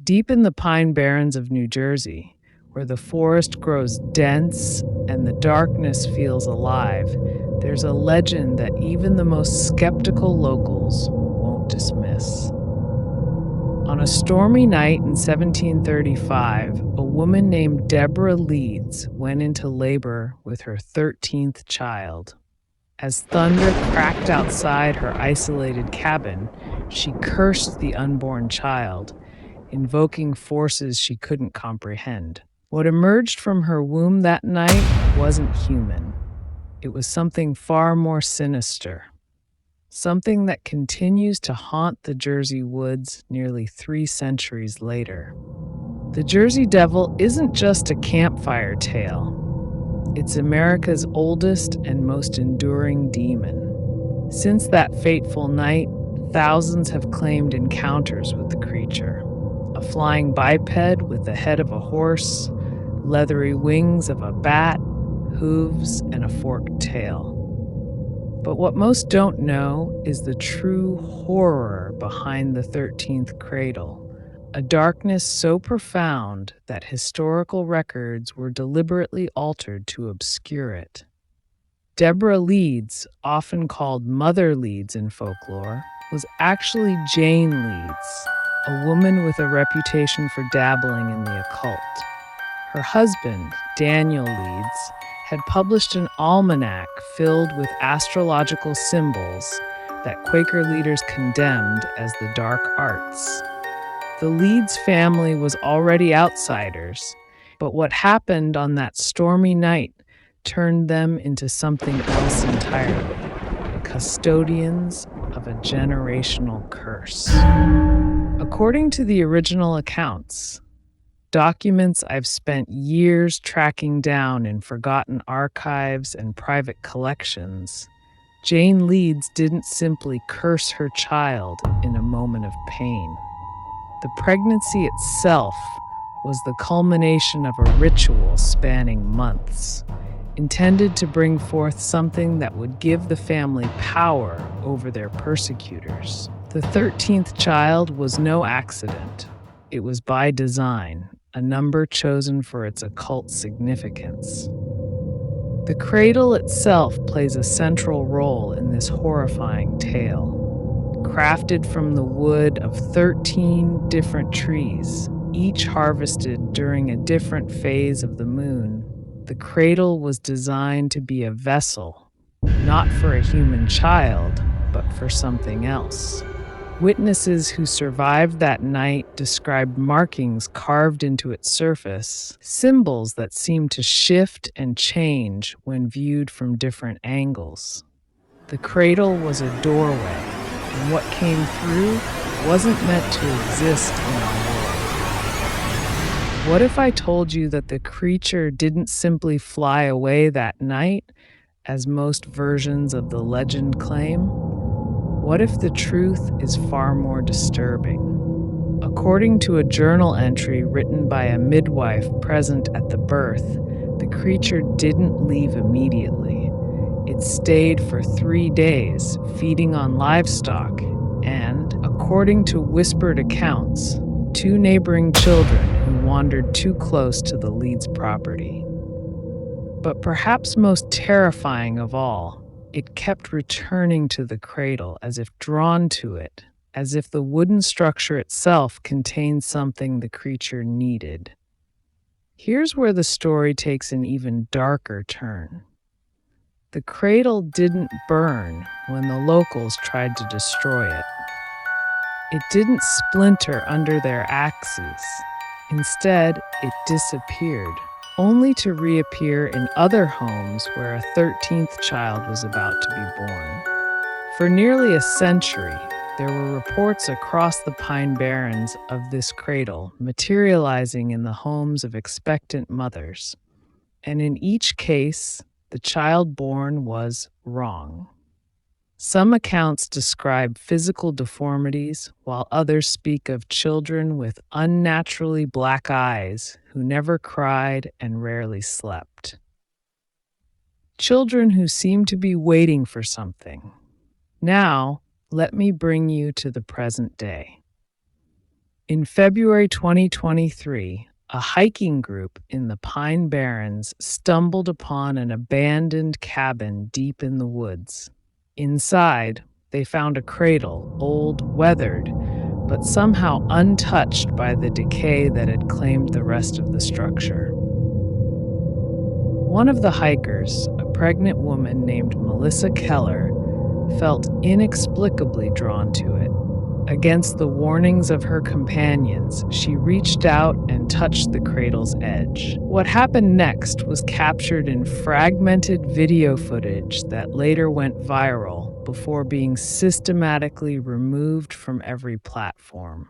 Deep in the pine barrens of New Jersey, where the forest grows dense and the darkness feels alive, there's a legend that even the most skeptical locals won't dismiss. On a stormy night in 1735, a woman named Deborah Leeds went into labor with her 13th child. As thunder cracked outside her isolated cabin, she cursed the unborn child, invoking forces she couldn't comprehend. What emerged from her womb that night wasn't human. It was something far more sinister. Something that continues to haunt the Jersey woods nearly 3 centuries later. The Jersey Devil isn't just a campfire tale. It's America's oldest and most enduring demon. Since that fateful night, thousands have claimed encounters with the creature. A flying biped with the head of a horse, leathery wings of a bat, hooves, and a forked tail. But what most don't know is the true horror behind the 13th cradle, a darkness so profound that historical records were deliberately altered to obscure it. Deborah Leeds, often called Mother Leeds in folklore, was actually Jane Leeds, a woman with a reputation for dabbling in the occult. Her husband, Daniel Leeds, had published an almanac filled with astrological symbols that Quaker leaders condemned as the dark arts. The Leeds family was already outsiders, but what happened on that stormy night turned them into something else entirely, custodians of a generational curse. According to the original accounts, documents I've spent years tracking down in forgotten archives and private collections, Jane Leeds didn't simply curse her child in a moment of pain. The pregnancy itself was the culmination of a ritual spanning months, intended to bring forth something that would give the family power over their persecutors. The 13th child was no accident. It was by design, a number chosen for its occult significance. The cradle itself plays a central role in this horrifying tale. Crafted from the wood of 13 different trees, each harvested during a different phase of the moon, the cradle was designed to be a vessel, not for a human child, but for something else. Witnesses who survived that night described markings carved into its surface, symbols that seemed to shift and change when viewed from different angles. The cradle was a doorway, and what came through wasn't meant to exist in our world. What if I told you that the creature didn't simply fly away that night, as most versions of the legend claim? What if the truth is far more disturbing? According to a journal entry written by a midwife present at the birth, the creature didn't leave immediately. It stayed for 3 days, feeding on livestock, and, according to whispered accounts, 2 neighboring children who wandered too close to the Leeds property. But perhaps most terrifying of all, it kept returning to the cradle as if drawn to it, as if the wooden structure itself contained something the creature needed. Here's where the story takes an even darker turn. The cradle didn't burn when the locals tried to destroy it. It didn't splinter under their axes. Instead, it disappeared, only to reappear in other homes where a 13th child was about to be born. For nearly a century, there were reports across the Pine Barrens of this cradle materializing in the homes of expectant mothers. And in each case, the child born was wrong. Some accounts describe physical deformities, while others speak of children with unnaturally black eyes who never cried and rarely slept. Children who seem to be waiting for something. Now, let me bring you to the present day. In February 2023, a hiking group in the Pine Barrens stumbled upon an abandoned cabin deep in the woods. Inside, they found a cradle, old, weathered, but somehow untouched by the decay that had claimed the rest of the structure. One of the hikers, a pregnant woman named Melissa Keller, felt inexplicably drawn to it. Against the warnings of her companions, she reached out and touched the cradle's edge. What happened next was captured in fragmented video footage that later went viral before being systematically removed from every platform.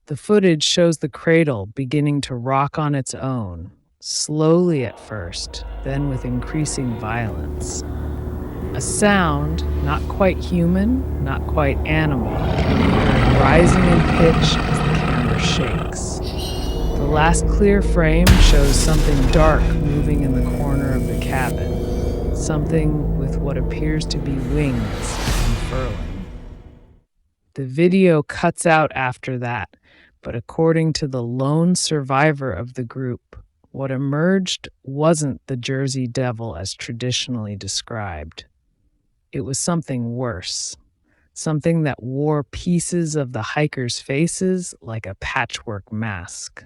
The footage shows the cradle beginning to rock on its own, slowly at first, then with increasing violence. A sound, not quite human, not quite animal, can be heard rising in pitch as the camera shakes. The last clear frame shows something dark moving in the corner of the cabin, something with what appears to be wings unfurling. The video cuts out after that, but according to the lone survivor of the group, what emerged wasn't the Jersey Devil as traditionally described. It was something worse, something that wore pieces of the hikers' faces like a patchwork mask.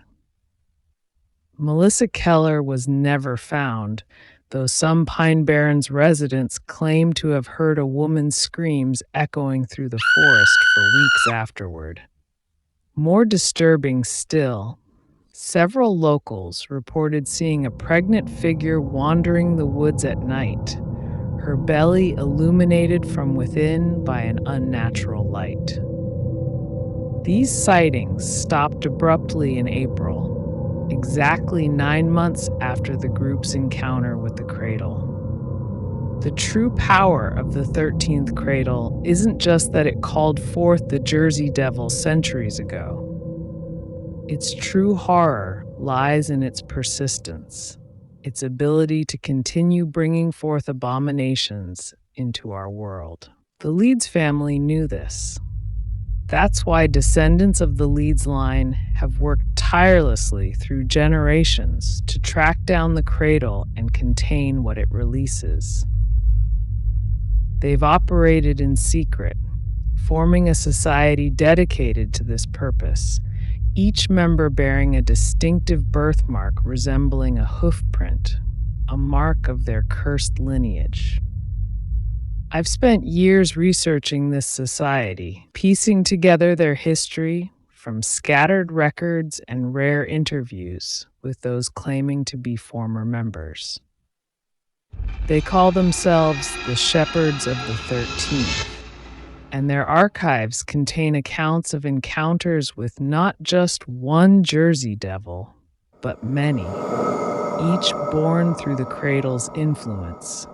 Melissa Keller was never found, though some Pine Barrens residents claim to have heard a woman's screams echoing through the forest for weeks afterward. More disturbing still, several locals reported seeing a pregnant figure wandering the woods at night, her belly illuminated from within by an unnatural light. These sightings stopped abruptly in April, exactly 9 months after the group's encounter with the cradle. The true power of the 13th cradle isn't just that it called forth the Jersey Devil centuries ago. Its true horror lies in its persistence, its ability to continue bringing forth abominations into our world. The Leeds family knew this. That's why descendants of the Leeds line have worked tirelessly through generations to track down the cradle and contain what it releases. They've operated in secret, forming a society dedicated to this purpose, each member bearing a distinctive birthmark resembling a hoof print, a mark of their cursed lineage. I've spent years researching this society, piecing together their history from scattered records and rare interviews with those claiming to be former members. They call themselves the Shepherds of the 13th. And their archives contain accounts of encounters with not just one Jersey Devil, but many, each born through the cradle's influence,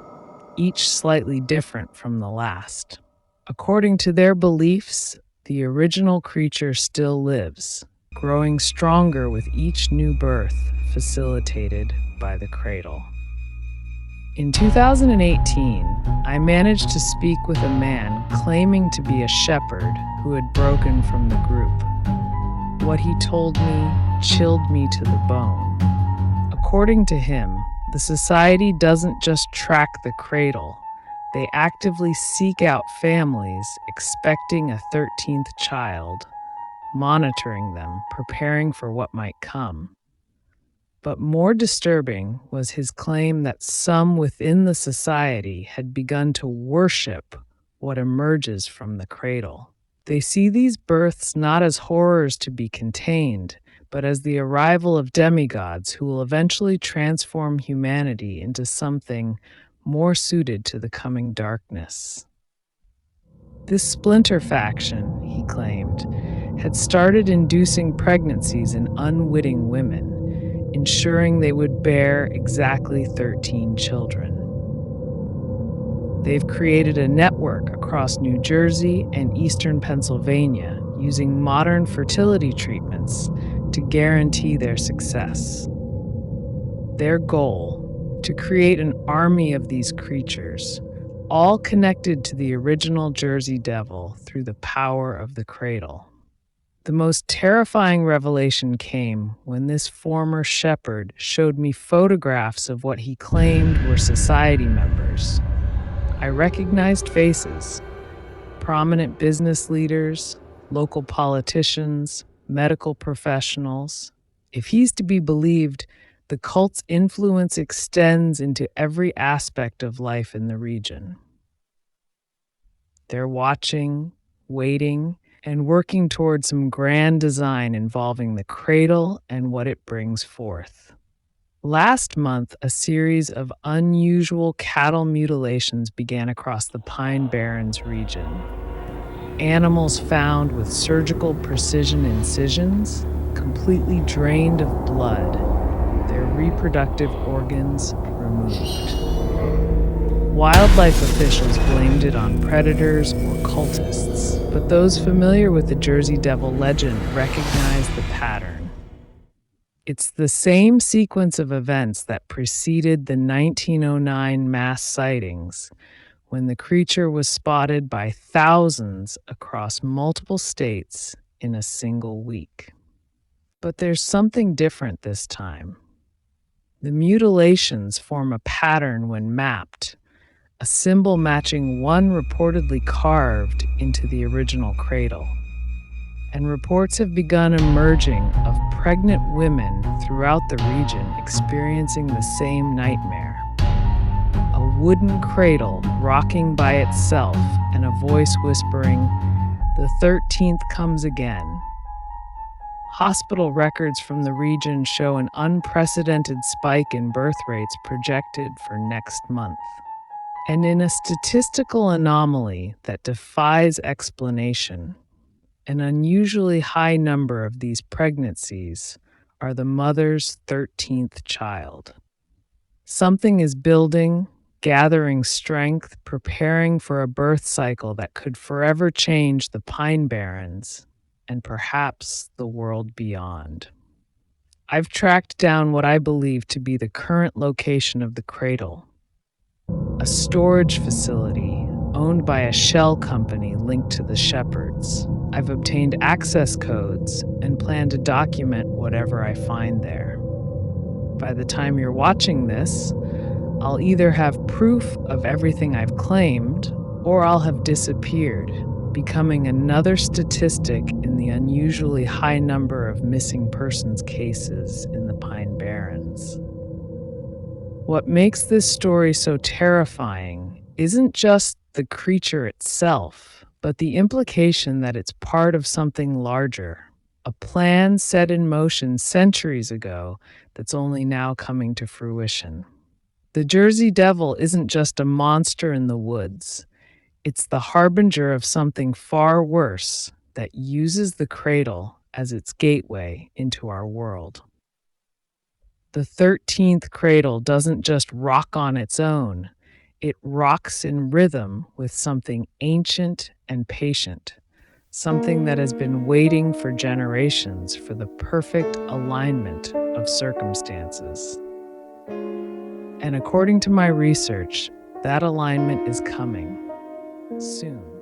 each slightly different from the last. According to their beliefs, the original creature still lives, growing stronger with each new birth facilitated by the cradle. In 2018, I managed to speak with a man claiming to be a shepherd who had broken from the group. What he told me chilled me to the bone. According to him, the society doesn't just track the cradle. They actively seek out families expecting a 13th child, monitoring them, preparing for what might come. But more disturbing was his claim that some within the society had begun to worship what emerges from the cradle. They see these births not as horrors to be contained, but as the arrival of demigods who will eventually transform humanity into something more suited to the coming darkness. This splinter faction, he claimed, had started inducing pregnancies in unwitting women, ensuring they would bear exactly 13 children. They've created a network across New Jersey and eastern Pennsylvania using modern fertility treatments to guarantee their success. Their goal, to create an army of these creatures, all connected to the original Jersey Devil through the power of the cradle. The most terrifying revelation came when this former shepherd showed me photographs of what he claimed were society members. I recognized faces: prominent business leaders, local politicians, medical professionals. If he's to be believed, the cult's influence extends into every aspect of life in the region. They're watching, waiting, and working toward some grand design involving the cradle and what it brings forth. Last month, a series of unusual cattle mutilations began across the Pine Barrens region. Animals found with surgical precision incisions, completely drained of blood, their reproductive organs removed. Wildlife officials blamed it on predators or cultists, but those familiar with the Jersey Devil legend recognize the pattern. It's the same sequence of events that preceded the 1909 mass sightings, when the creature was spotted by thousands across multiple states in a single week. But there's something different this time. The mutilations form a pattern when mapped, a symbol matching one reportedly carved into the original cradle. And reports have begun emerging of pregnant women throughout the region experiencing the same nightmare. A wooden cradle rocking by itself and a voice whispering, "The 13th comes again." Hospital records from the region show an unprecedented spike in birth rates projected for next month. And in a statistical anomaly that defies explanation, an unusually high number of these pregnancies are the mother's 13th child. Something is building, gathering strength, preparing for a birth cycle that could forever change the Pine Barrens and perhaps the world beyond. I've tracked down what I believe to be the current location of the cradle, a storage facility owned by a shell company linked to the shepherds. I've obtained access codes and plan to document whatever I find there. By the time you're watching this, I'll either have proof of everything I've claimed, or I'll have disappeared, becoming another statistic in the unusually high number of missing persons cases in the Pine Barrens. What makes this story so terrifying isn't just the creature itself, but the implication that it's part of something larger, a plan set in motion centuries ago that's only now coming to fruition. The Jersey Devil isn't just a monster in the woods. It's the harbinger of something far worse that uses the cradle as its gateway into our world. The 13th cradle doesn't just rock on its own. It rocks in rhythm with something ancient and patient, something that has been waiting for generations for the perfect alignment of circumstances. And according to my research, that alignment is coming soon.